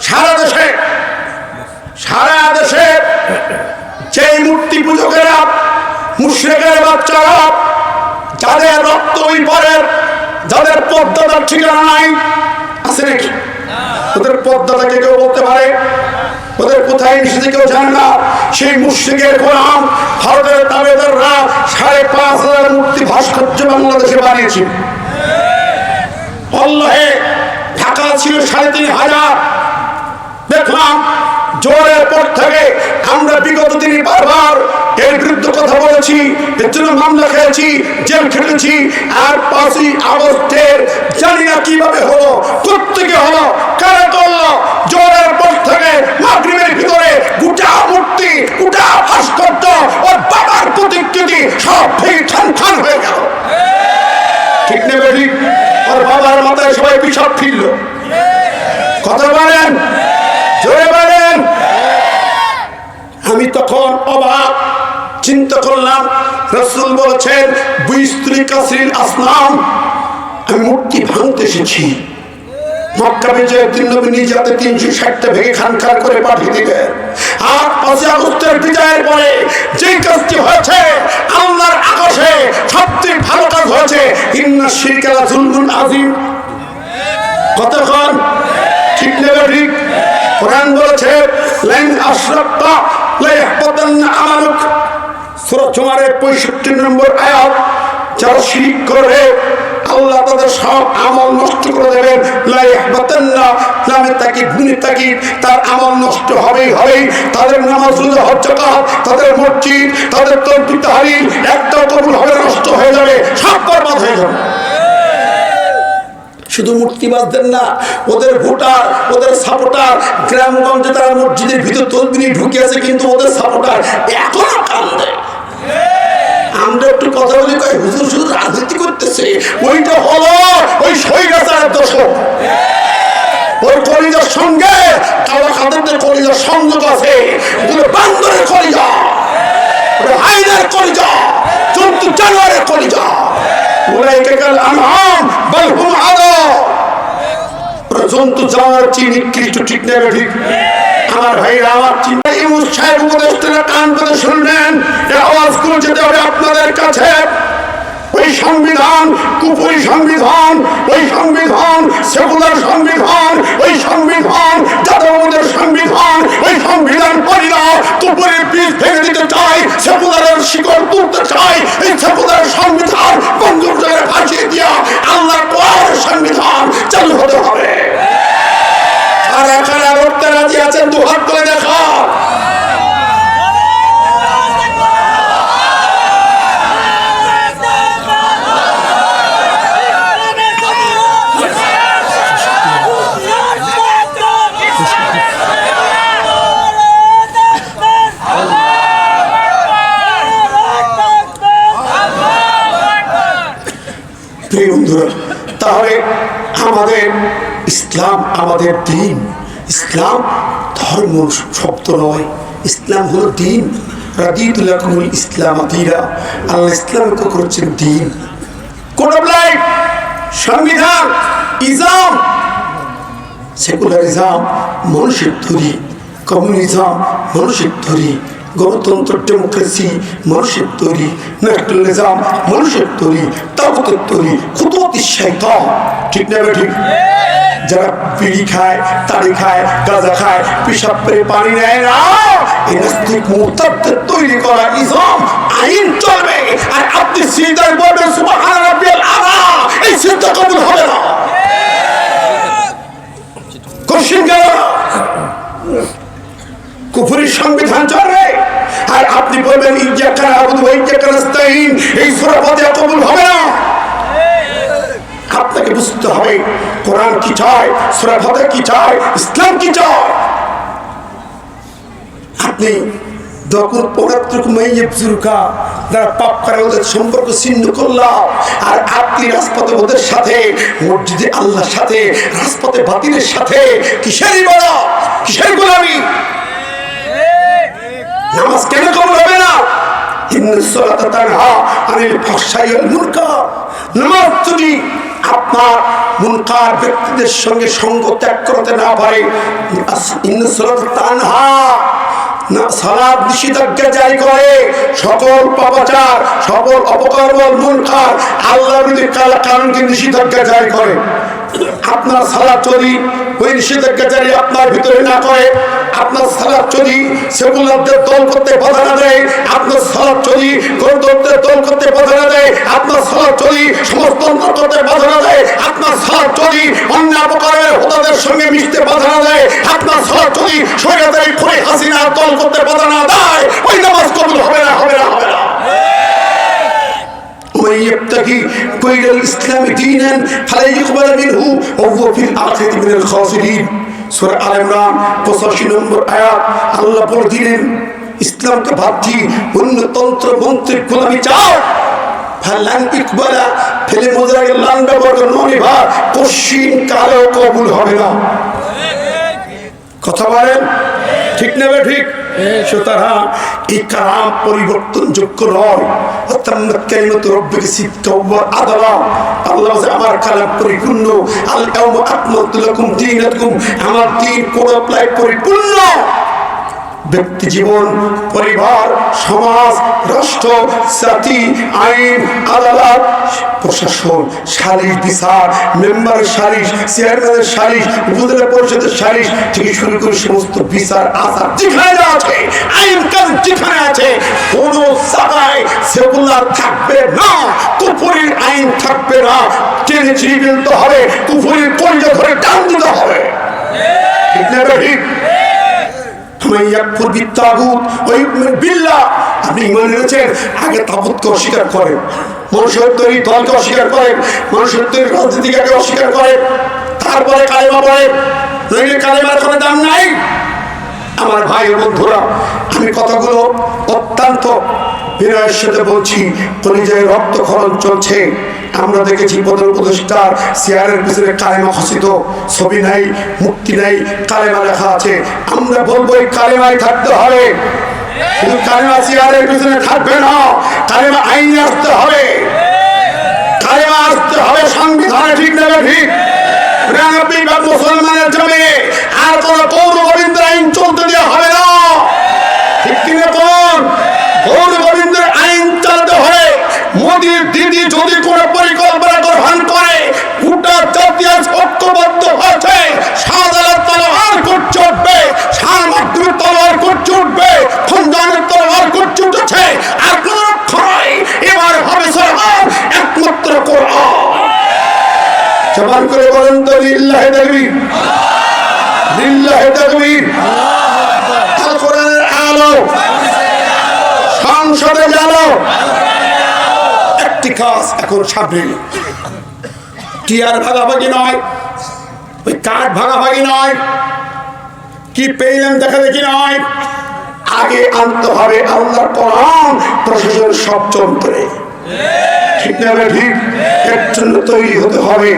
সারা দেশে যেই মূর্তি পূজকেরা মুশরিকের বাচ্চারা যাদের রক্ত ওই পরের যাদের পদ্মাটার ঠিকানা নাই আছে নাকি ওদের পদ্মাটাকে কেউ বলতে পারে ওদের কোথায় নিষেধে কেউ জানে না সেই মুশরিকের গোলাম ভারতের তাবেদাররা 5,500 মূর্তি ভাস্কর্য বাংলাদেশে বানিয়েছে অল্লাহে ঢাকা ছিল 3,500 দেখলাম জোরের পর থেকে আমরা বিগত দিনে বারবার এর বিরুদ্ধে কথা বলেছি এর জন্য মামলা খেয়েছি জেল খেটেছি আর 5ই আগস্টের জানি না কিভাবে হলো প্রত্যেকে হলো কারা করলো জোরের পর থেকে মাগরিবের ভিতরে গোটা মূর্তি গোটা ভাস্কর্য ওর বাবার প্রতিকৃতি সব ভেঙে ছান হয়ে গেল ঠিক নেবে ঠিক ওর বাবার মাথায় সবাই বিষাদ ফিরল কথা বলেন জোরে বলেন আমি তখন অবাক চিন্তা করলাম রাসূল বলেছেন বিস্ত্রি কাসরিল আসনাম আমি মূর্তি ভাঙতে এসেছি মক্কা বিজয়ের দিন নবী নিজে হাতে 360টা ভেঙে খানখান করে পাঠিয়ে দিলেন আর 5 আগস্টের বিজয়ের পরে যে কাজটি হয়েছে আল্লাহর আকাশে সবচেয়ে ভালো কাজ হয়েছে ইন্না শিরকা লা যুলমুন আযীম কতক্ষণ ঠিক নেবে ঠিক কোরআন বলেছে লাইন আশরাকতা লা ইয়াহবাতান্না আমালুক সূরা জুমারের 65 নম্বর আয়াত যারা শিরক করে আল্লাহ তাদের সব আমল নষ্ট করে দেবেন লা ইয়াহবাতান্না লামে তাকিদ তার আমল নষ্ট হবেই তাদের নামাজ রোজা হজ যাকাত তাদের মসজিদ তাদের তাকবীর তাহলিল একটাও কবুল হবে নষ্ট হয়ে যাবে সব বরবাদ হয়ে যাবে শুধু মূর্তিবাদদের না ওদের ভোটার ওদের সাপোর্টার গ্রামগঞ্জে তারা মসজিদের ভিতর তসবিহ ঢুকিয়েছে কিন্তু ওদের সাপোর্টার এখনো কান্দে আমরা একটু কথা বলি কই হুজুর শুধু রাজনীতি করতেছে ওইটা হলো ওই স্বৈরাচারের দশক ওই কলিজার সঙ্গে কালা খাদেরদের কলিজার সংযোগ আছে ওগুলো বান্দরের কলিজা ওটা হাইনার কলিজা জন্তু জানোয়ারের কলিজা উলাইকা কাল আনআম বাল হুম আদা জন্তু জানোয়ার চেয়ে নিকৃষ্ট ঠিক না ঠিক আমার ভাইরা আমার চিন্তা ইউনুস সাহেব উপদেষ্টারা কান করে শুনবেন, আওয়াজ করে যেতে হবে আপনাদের কাছে। ওই সংবিধান কুফরি সংবিধান, ওই সংবিধান সেকুলার সংবিধান, ওই সংবিধান যাদবদের সংবিধান, ওই সংবিধান পড়িনা কুফরির বীজ ভেঙে দিতে চাই, সেকুলারের শিকড় তুলতে চাই। এই সেকুলার সংবিধান বন্ধুর জায়গায় ভাসিয়ে দিয়া আল্লাহর কোরআনের সংবিধান চালু হতে হবে। আর এখানে লড়তে রাজি আছেন দুহাত করে দেখা। তাহলে আমাদের ইসলাম আমাদের দিন। ইসলাম ধর্ম শব্দ নয়, ইসলাম হলো দিন। রাদিতু লাকুমুল ইসলাম দীনা, আল্লাহ ইসলামকে করেছেন দিন। কোড অফ লাইফ, সংবিধান, ইসলাম, সেকুলারিজম মানুষের তৈরি, কমিউনিজম মানুষের তৈরি, গণতন্ত্র ডেমোক্রেসি মানুষের তৈরি, ন্যাশনালিজম মানুষের তৈরি, তাগুতের তৈরি, খুতুয়াতিশ শাইতান। ঠিক না ঠিক? যারা বিড়ি খায়, তাড়ি খায়, গাঁজা খায়, পেশাব করে পানি নেয় না, এই নাস্তিক মুরতাদদের তৈরি করা ইসলাম আইন চলবে। আর আপনি সিজদায় বলবেন সুবহান রাব্বিয়াল আলা, এই সিজদা কবুল হবে না। কোশ্চেন গেল, কুফরির সংবিধান চলবে আর আপনি বলবেন ইয়্যাকা না'বুদু ওয়া ইয়্যাকা নাস্তাঈন, এই সূরা ফাতিহা কবুল হবে না। আপনাকে বুঝতে হবে কোরআন কি চায়, সূরা ফাতিহা কি চায়, ইসলাম কি চায়। আপনি যখন পবিত্রকম মাইয়াবজুরকা যারা পাপ করে ওদের সম্পর্ক ছিন্ন করলাম, আর আপনি রাজপথে ওদের সাথে, মসজিদে আল্লাহর সাথে, রাজপথে বাতিলের সাথে কিসের ইবাদত, কিসের গোলামি? নামাজ কেন কবুল হবে না? ইন্নাস সালাতা তানহা আনিল ফাহশাই ওয়াল মুনকার। নামাজ যদি আপনার মুনকার ব্যক্তিদের সঙ্গে সঙ্গ ত্যাগ করতে না পারে, ইন্নাস সালাতা তানহা, না সালাত নিষেধাজ্ঞা জারি করে সকল পাপাচার, সকল অপকর্ম, মুনকার, আল্লাহর বিরুদ্ধে কানুনকে নিষেধাজ্ঞা জারি করে। আপনার সালাত যদি ওই নিষেধাজ্ঞা জারি আপনার ভিতরে না করে, আপনার সালাত যদি সেকুলারদের দল করতে বাধা না দেয়, আপনার সালাত যদি গণতন্ত্রের দল করতে বাধা না দেয়, আপনার সালাত যদি সমাজতন্ত্র করতে বাধা না দেয়, আপনার সালাত যদি অন্য অপকর্মের হোতাদের সঙ্গে মিশতে বাধা না দেয়, আপনার সালাত যদি স্বৈরাচারী খুনি হাসিনার দল করতে বাধা না দেয়, ওই নামাজ কবুল হবে না, হবে না, হবে না। ومن يبتغي غير الإسلام دينا فلن يقبل منه وهو في الآخرة من الخاسرين। সূরা আল ইমরান 85 নম্বর আয়াত। আল্লাহ বলে দিলেন, ইসলামকে বাদ দিয়ে অন্য তন্ত্র মন্ত্রের গোলামি চাও, ফালান ইকবালা, ফেলে মোজাকে লান ব্যবহার ননি ভার, কশিন কালেও কবুল হবে না। কথা বলেন ঠিক না? ঠিক। সুতরাং এই কালাম পরিবর্তনযোগ্য নয়। আল্লাহ আমার কালাম পরিপূর্ণ, আমার দিন পরিপূর্ণ। ব্যক্তি জীবন, পরিবার, সমাজ, রাষ্ট্র, জাতি, আইন, আদালত, প্রশাসন, সালিশ বিচার, মেম্বারের সালিশ, চেয়ারম্যানের সালিশ, উপজেলা পরিষদের সালিশ থেকে শুরু করে সমস্ত বিচার আচার যেখানে আছে, আইন কানুন যেখানে আছে, কোন জায়গায় সেকুলার থাকবে না, কুফরির আইন থাকবে না। টেনে ছিঁড়ে ফেলতে হবে, কুফরির কলিজা ধরে টান দিতে হবে। ঠিক না? ঠিক। আপনি ইমান এনেছেন, আগে তাগুতকে অস্বীকার করেন, মানুষের তৈরি দলকে অস্বীকার করেন, মানুষের তৈরি রাজনীতিকে অস্বীকার করেন, তারপরে কালেমা পড়েন, নইলে কালেমার কোনো দাম নাই। আমার ভাই ও বন্ধুরা, আমি কথাগুলো অত্যন্ত বিনয়ের সাথে বলছি। কলিজায় রক্তক্ষরণ চলছে। আমরা দেখেছি প্রধান উপদেষ্টার চেয়ারের পিছনে কালেমা খচিত, ছবি নাই, মুক্তি নাই, কালেমা লেখা আছে। আমরা বলবো এই কালেমায় থাকতে হবে, কিন্তু কালেমা চেয়ারের পিছনে থাকবে না, কালেমা আইনে আসতে হবে, কালেমা আসতে হবে সংবিধানে। ঠিক না? ঠিক। 99 মুসলমানের জমিনে আর কোন গৌর গোবিন্দের আইন চলতে দেওয়া হবে না। ঠিক কিনা কোন গৌর গোবিন্দের আইন চালাতে হয়। মোদীর দিদি যদি কোন পরিকল্পনা গ্রহণ করে গোটা জাতীয় ঐক্যবদ্ধ হয়েছে, শাহজালাল তলোয়ার করছে উঠবে, শাহ মাহমুদ তলোয়ার করছে উঠবে, খঞ্জনের তলোয়ার করছে উঠেছে, আর কোন রক্ষায় এবার হবে সরকার একমাত্র কোরআন। জবান করে বলেন তো লিল্লাহি তাকবীর, লিল্লাহি তাকবীর। আল কোরআনের আলো সংসদে জানো। একটি কাজ এখন সামনে, টিয়ার ভাগাভাগি নয়, ওই কাঠ ভাগাভাগি নয়, কি পেইলাম দেখা দেখি নয়, আগে আনতে হবে আল্লাহর কোরআন প্রশাসনের সব যন্ত্রে। ঠিক না ঠিক? এর জন্য তৈরি হতে হবে,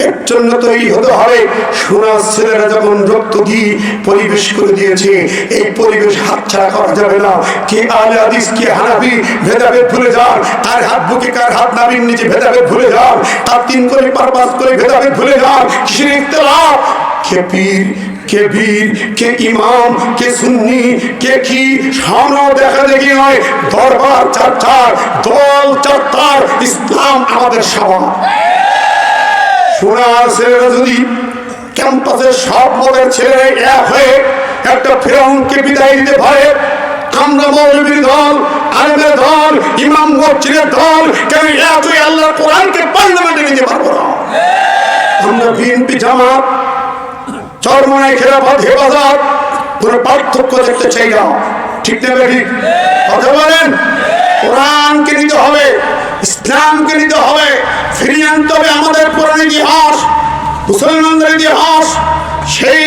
এর জন্য তৈরি হতে হবে। সোনার ছেলেরা যখন রক্ত দিয়ে পরিবেশ করে দিয়েছে, এই পরিবেশ হাতছাড়া করা যাবে না। কে আহলে হাদিস কে হানাফি ভেদাভেদ ভুলে যান, কার হাত বুকে কার হাত নাভির নিচে ভেদাভেদ ভুলে যান, তার 3 করে 5 করে ভেদাভেদ ভুলে যান। কিসের ইখতিলাফ? কে পীর কে বীর কে ইমাম কে সুন্নি কে কি সামনে দেখা দেখি নয়, দরবার চারটার দল চারটার, ইসলাম আমাদের সবার। সোনার ছেলেরা যদি ক্যাম্পাসের সব মদের ছেলে এক হয়ে একটা ফেরাউনকে বিদায় দিতে পারে, আমরা মৌলবীর দল, আলেমের দল, ইমাম মসজিদের দল কেন এতই আল্লাহর কোরআনকে পার্লামেন্টে নিতে পারবো না? আমরা বিএনপি জামাত চরমনাই খেলাফত হেফাজত কোনো পার্থক্য দেখতে চাই না। ঠিক না ঠিক? কথা বলেন। কোরআনকে নিতে হবে, ইসলামকে নিতে হবে, ফিরিয়ে আনতে হবে আমাদের পুরানো ইতিহাস, মুসলমানদের ইতিহাস, সেই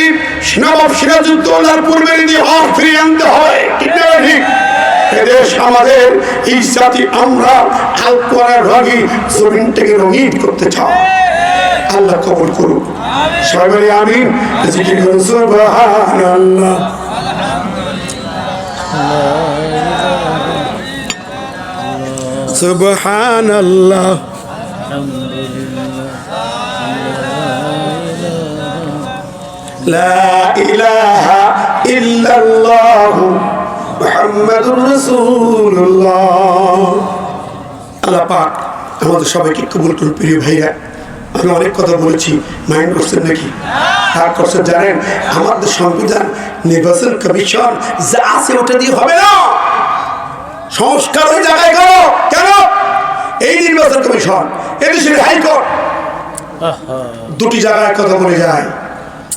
নবাব সিরাজউদ্দৌলার পূর্বের ইতিহাস ফিরিয়ে আনতে হবে। ঠিক না ঠিক? এদেশ আমাদের, এই জাতি আমরা আল কোরআনের রঙে জমিনটাকে রঙিন করতে চাই। আল্লাহ কবুল করুক। সবাই বলি আমিন। জিকির করুন সুবহানাল্লাহ। সুবহানাল্লাহ। লা ইলাহা ইল্লাল্লাহ মুহাম্মাদুর রাসূলুল্লাহ। আল্লাহ পাক আমাদের সবাইকে কবুল করুন। প্রিয় ভাইরা, আমি অনেক কথা বলেছি, মাইন্ড করছেন নাকি? হ্যাঁ করছেন। জানেন আমাদের সংবিধান, নির্বাচন কমিশন যা আছে ওটা দিয়ে হবে না, সংস্কার ওই জায়গায় করো। কেন? এই নির্বাচন কমিশন, এদেশের হাইকোর্ট, দুটি জায়গায় কথা বলে যায়।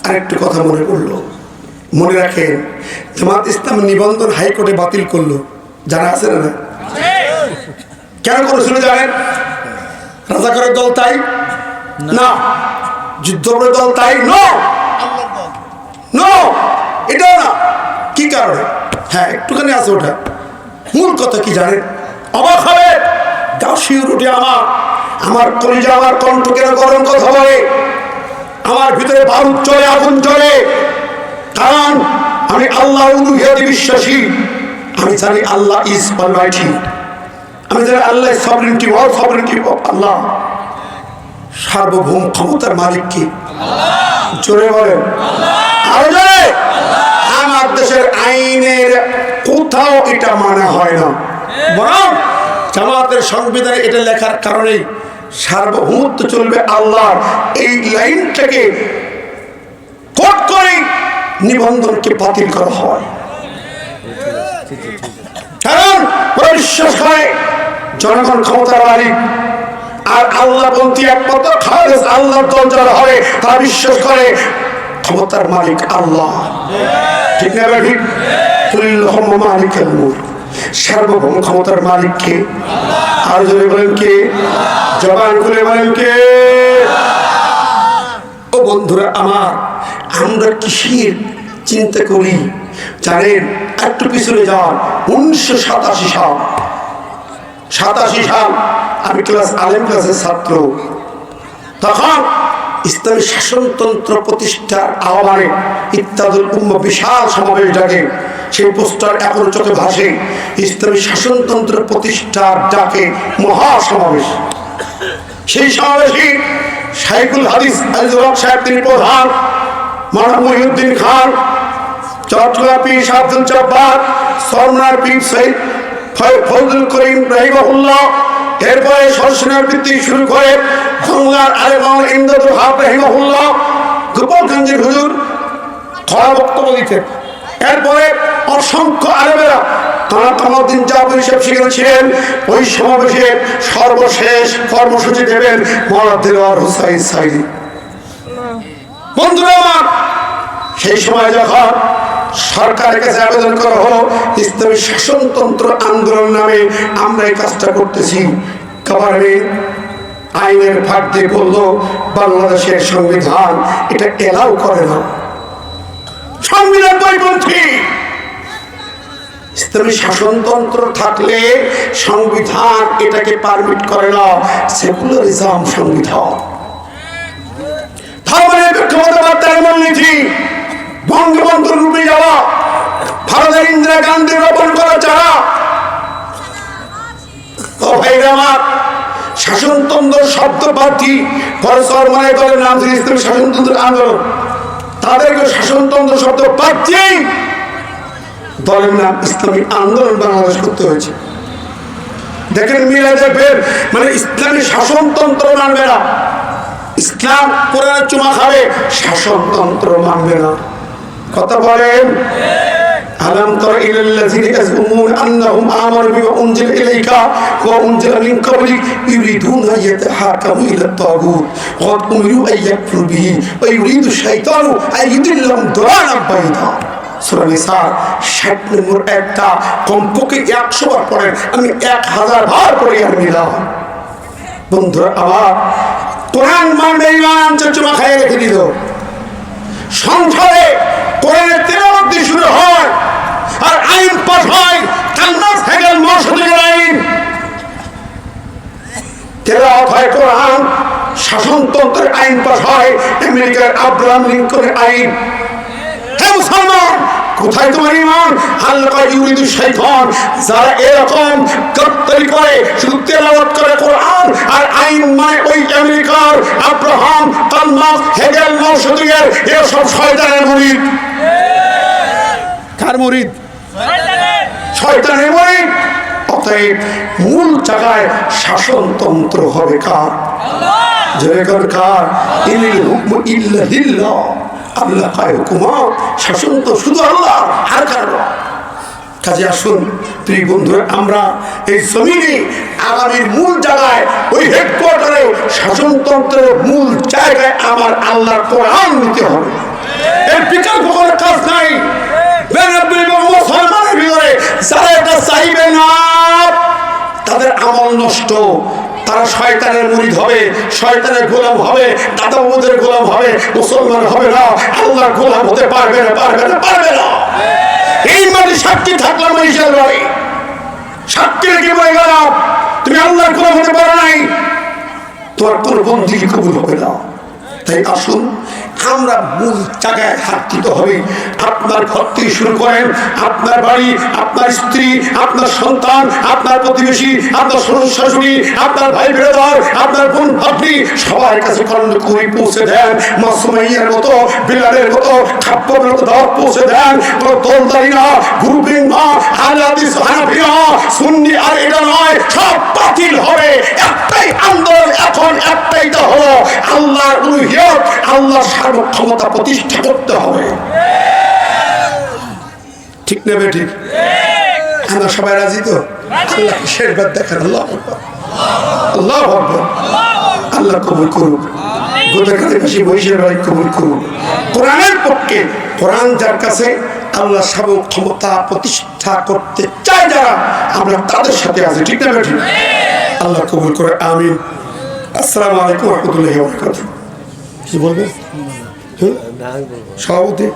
আরেকটু কথা মনে পড়লো, মনে রাখেন জামাত ইসলাম নিবন্ধন হাইকোর্টে বাতিল করলো, জানা আছে না? কেন করেছিল জানেন? রাজাকারের দল তাই না, যুদ্ধের দল তাই নো, এটাও না। কি কারণে? হ্যাঁ একটুখানি আছে ওটা। মূল কথা কি জানেন? অবাক হবে, দাসির উঠে আমার কলিজা, আমার কণ্ঠ কেন গরম কথা বলে, আমার ভিতরে বারুদ চলে, আগুন চলে। কারণ আমি আল্লাহ উলুহিয়াতে বিশ্বাসী। আমি জানি আল্লাহ ইজ অলমাইটি। আমি জানি আল্লাহ সভরেনিটি, অল সভরেনিটি অফ আল্লাহ। সার্বভৌম ক্ষমতার মালিক কি? জোরে বলেন। আরো জোরে। আমার দেশের আইনের কোথাও এটা মানা হয় না, বরং জামাতের সংবিধানে এটা লেখার কারণে সার্বভৌমত্ব চলবে আল্লাহর, এই লাইনটাকে কোট করে নিবন্ধনকে বাতিল করা হয়। কারণ বিশ্বাস করে জনগণ ক্ষমতার মালিক, আর আল্লাহ বলতে একমাত্র খালেস আল্লাহর দল যারা হবে তারা বিশ্বাস করে ক্ষমতার মালিক আল্লাহ। ঠিক না ঠিক? কুল্লুহুম মালিকুল মুলক, সার্বভৌম ক্ষমতার মালিক কে? আর যদি বলেন কে? জবান খুলে বলেন কে? ও বন্ধুরা আমার, আমরা কিসের চিন্তা করি জানেন? একটু পিছনে যান, 1987 সাল। 87 সাল আমি আলেম ক্লাসের ছাত্র। তখন ইসলামী শাসনতন্ত্র প্রতিষ্ঠার আহ্বানে ইত্তাদুল উম্মাহ বিশাল সমাবেশ ডাকে। সেই পোস্টার এখন চোখে ভাসে, ইসলামী শাসনতন্ত্র প্রতিষ্ঠার ডাকে মহাসমাবেশ। সেই সমাবেশে শাইখুল হাদিস আজিজুল হক সাহেব তিনি প্রধান, মাওলানা মহিউদ্দিন খান, চট্টগ্রাম পীর আব্দুল জব্বার, সরনার পীর সৈয়দ ফজলুল করিম রাহিমাহুল্লাহ, এরপরে সরসনের ভিত্তি শুরু করে বাংলার আলেম ইমদাদুল হক রাহিমাহুল্লাহ গোপালগঞ্জের হুজুর খরা বক্তব্য দিতেন। এরপরে অসংখ্য আলেমেরা কামাউদ্দিন জাফরি সাহেব সেখানে ছিলেন। ওই সমাবেশে সর্বশেষ কর্মসূচি দেবেন মাওলানা দেলোয়ার হোসাইন সাইদি। বন্ধুরা আমার, সেই সময় যখন সরকারের কাছে আবেদন করা হলো ইসলামী শাসনতন্ত্র আন্দোলন নামে আমরা এই কাজটা করতেছি, গভর্নমেন্ট আইনের ফাঁক দিয়ে বললো বাংলাদেশের সংবিধান এটা এলাও করে না, সংবিধান পরিপন্থী। ইসলামী শাসনতন্ত্র থাকলে সংবিধান এটাকে পারমিট করে না, সেকুলারিজম সংবিধান। বঙ্গবন্ধুর রূপে যাওয়া, ভারতের ইন্দিরা গান্ধী রোপণ করা যারা শাসনতন্ত্র শব্দ প্রার্থী মানে দলের নাম ছিল ইসলামী শাসনতন্ত্র আন্দোলন, তাদেরকে শাসনতন্ত্র শব্দ প্রার্থী দলের নাম ইসলামী আন্দোলন বাংলাদেশ করতে হয়েছে। দেখেন মিলে দেখবেন, মানে ইসলামী শাসনতন্ত্র মানবে না, ইসলাম কোরআনের চুমা খাবে, শাসনতন্ত্র মানবে না। কথা বলেন, আলাম তারা ইলাল্লাযিনা ইয়াজউমুনা আন্নাহুম আমানু বিমা উনজিলা ইলাইকা ওয়া উনজিলা মিন ক্বাবলিক ইউরিদুনা ইয়াতাহাকামু ইলাত তাগুত ওয়া উমিরু আন ইয়াকফুরু বিহি ওয়া ইউরিদু শাইতানু আন ইউদিল্লাহুম দালালান বাঈদা। সূরা নিসা 60 নম্বর একটা কমপক্ষে 100 বার পড়েন, আমি 1000 বার পড়ি আর মিলাম। বন্ধুরা আমার, কোরআন মানবে ইমান চুমা খাইয়ে রেখে দিল। সংসদে কোরআনের তেলাওয়াত দিয়ে শুরু হয় আর আইন পাস হয়, কান্নাস হেগেল মসজিদের আইন তেলাওয়াত হয়, কোরআন শাসনতন্ত্রের আইন পাস হয়, আমেরিকার আব্রাহাম লিঙ্কনের আইন। হে মুসলমান, কোথায় তোমার ইমান? আল্লাহ ইউরিদু শাইতান, যারা এরকম গদ্দারি করে, শুধু তেলাওয়াত করে কোরআন আর আইন মানে ওই আমেরিকার আব্রাহাম, কান্নাস হেগেল মসজিদের, এরা সব শয়তানের মুরিদ। কার মুরিদ? শয়তানের মুরিদ। অতএব মূল জায়গায় শাসনতন্ত্র হবে কার? জয়কার কার? ইনিল হুকমু ইল্লা লিল্লাহ, আল্লাহ কায় হুকুমত, শাসন তো শুধু আল্লাহ, আর কারো। কাজে আসুন প্রিয় বন্ধুরা, আমরা এই জমিনে আগামীর মূল জায়গায়, ওই হেডকোয়ার্টারে শাসনতন্ত্রের মূল জায়গায় আমার আল্লাহর কোরআন নিতে হবে। এর বিকল্প কোনো কাজ নাই। মুসলমানের ভিতরে যারা এটা চাইবে না, তাদের আমল নষ্ট, তারা শয়তানের মুরিদ হবে, শয়তানের গোলাম হবে, দাদা বাবুদের গোলাম হবে, মুসলমান হবে না, আল্লাহর গোলাম হতে পারবে না, পারবে না, পারবে না। এই মানে সাক্ষী থাকলাম ইসলাম ভাই, সাক্ষী রেখে বলে গেলাম তুমি আল্লাহর গোলাম হতে পারো নাই, তোমার কোন বন্দী কবুল হবে না। তাই আসুন আমরা মূল জায়গায় হাত দিতে হবে। আপনার ঘর থেকে শুরু করেন, আপনার বাড়ি, আপনার স্ত্রী, আপনার সন্তান, আপনার প্রতিবেশী, আপনার শ্বশুর শাশুড়ি, আপনার ভাই ব্রাদার, আপনার বোন ভাবি, সবার কাছে খন্ড করে পৌঁছে দেন। মাসুমাইয়ার মতো, বিলালের মতো, খাপ্পর মতো দাওয়াত পৌঁছে দেন। কোনো দলদারি না, গ্রুপিং না, হানাফি হানাফি না, সুন্নি আর এটা নয়, সব বাতিল হবে। একটাই আন্দোলন এখন, একটাই তো হলো আল্লাহর উলুহিয়ত, আল্লাহর সার্বক্ষমতা প্রতিষ্ঠা করতে হবে। ঠিক না বেঠিক? আমরা সবাই রাজি তো? আল্লাহ শেষবার দেখেন। আল্লাহ আল্লাহ আল্লাহ কবুল করুক, গোদাকারী বৈশের ভাই কবুল করুক। কোরআনের পক্ষে, কোরআন যার কাছে, আল্লাহ সার্বক্ষমতা প্রতিষ্ঠা করতে চায় যারা, আমরা তাদের সাথে আছি। ঠিক না বেঠিক? আল্লাহ কবুল করে, আমিন। আসসালামু আলাইকুম ওয়া রাহমাতুল্লাহি ওয়া বারাকাতুহু। কি বলবে সভাপতি?